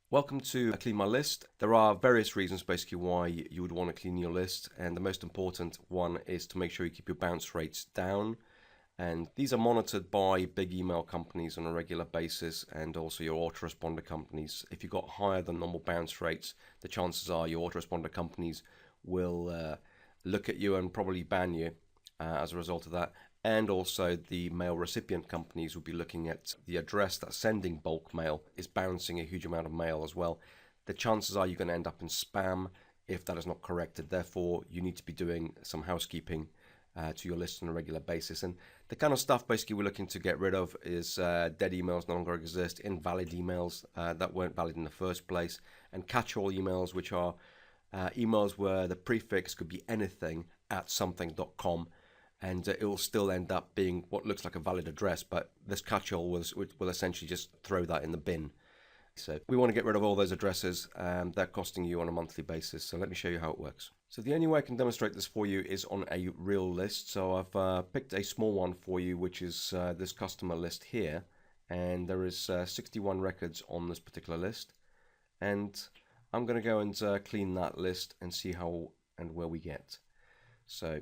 Welcome to Clean My List. There are various reasons basically why you would want to clean your list, and the most important one is to make sure you keep your bounce rates down. And these are monitored by big email companies on a regular basis, and also your autoresponder companies. If you've got higher than normal bounce rates, the chances are your autoresponder companies will look at you and probably ban you as a result of that. And also the mail recipient companies will be looking at the address that's sending bulk mail is bouncing a huge amount of mail as well. The chances are you're going to end up in spam if that is not corrected. Therefore, you need to be doing some housekeeping to your list on a regular basis. And the kind of stuff basically we're looking to get rid of is dead emails no longer exist, invalid emails that weren't valid in the first place, and catch-all emails, which are emails where the prefix could be anything at something.com, and it will still end up being what looks like a valid address, but this catch-all will essentially just throw that in the bin. So we want to get rid of all those addresses, and they're costing you on a monthly basis. So let me show you how it works. So the only way I can demonstrate this for you is on a real list. So I've picked a small one for you, which is this customer list here, and there is 61 records on this particular list, and I'm going to go and clean that list and see how and where we get. So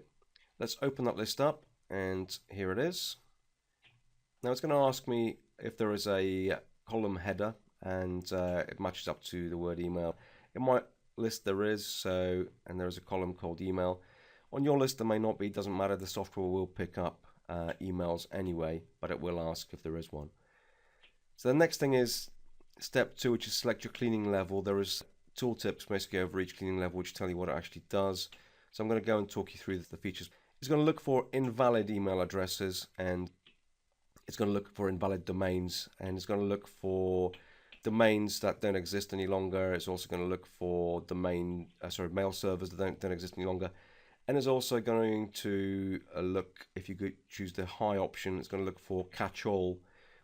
let's open that list up, and here it is. Now it's going to ask me if there is a column header, and it matches up to the word email. In my list there is, and there is a column called email. On your list there may not be, doesn't matter, the software will pick up emails anyway, but it will ask if there is one. So the next thing is step 2, which is select your cleaning level. There is tooltips basically over each cleaning level which tell you what it actually does. So I'm going to go and talk you through the features. It's going to look for invalid email addresses, and it's going to look for invalid domains, and it's going to look for domains that don't exist any longer. It's also going to look for mail servers that don't exist any longer, and it's also going to look, if you could choose the high option, it's going to look for catch-all,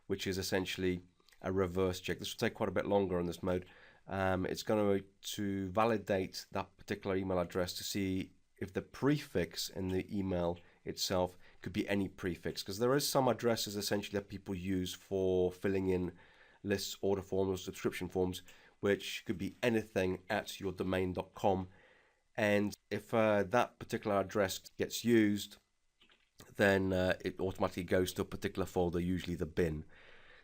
which is essentially a reverse check. This will take quite a bit longer on this mode. It's going to validate that particular email address to see if the prefix in the email itself could be any prefix, because there is some addresses essentially that people use for filling in lists, order forms, or subscription forms, which could be anything at yourdomain.com. And if that particular address gets used, then it automatically goes to a particular folder, usually the bin.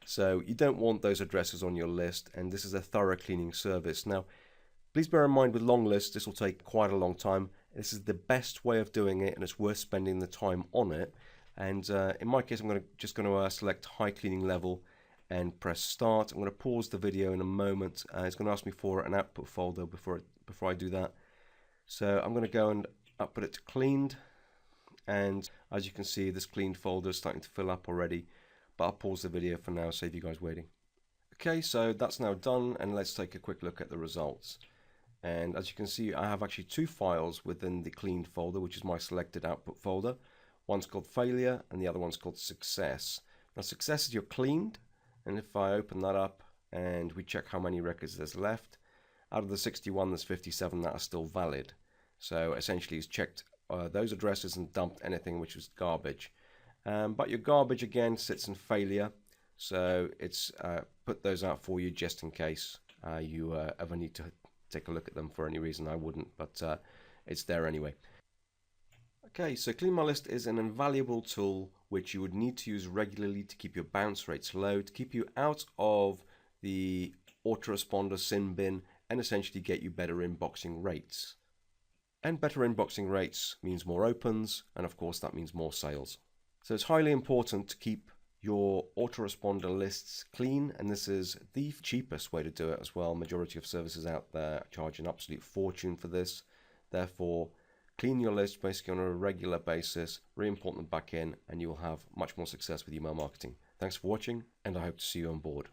So you don't want those addresses on your list, and this is a thorough cleaning service. Now, please bear in mind with long lists, this will take quite a long time. This is the best way of doing it, and it's worth spending the time on it. And in my case, I'm just going to select high cleaning level and press start. I'm going to pause the video in a moment. It's going to ask me for an output folder before I do that. So I'm going to go and output it to cleaned, and as you can see, this cleaned folder is starting to fill up already. But I'll pause the video for now, save you guys waiting. Okay, so that's now done, and let's take a quick look at the results. And as you can see, I have actually 2 files within the cleaned folder, which is my selected output folder. One's called failure and the other one's called success. Now success is your cleaned, and if I open that up and we check how many records there's left, out of the 61 there's 57 that are still valid. So essentially it's checked those addresses and dumped anything which was garbage. But your garbage again sits in failure, so it's put those out for you just in case you ever need to take a look at them for any reason. I wouldn't, but it's there anyway. Okay, so Clean My List is an invaluable tool which you would need to use regularly to keep your bounce rates low, to keep you out of the autoresponder sin bin, and essentially get you better inboxing rates. And better inboxing rates means more opens, and of course that means more sales. So it's highly important to keep your autoresponder lists clean, and this is the cheapest way to do it as well. Majority of services out there charge an absolute fortune for this. Therefore, clean your list basically on a regular basis, re-import them back in, and you'll have much more success with email marketing. Thanks for watching, and I hope to see you on board.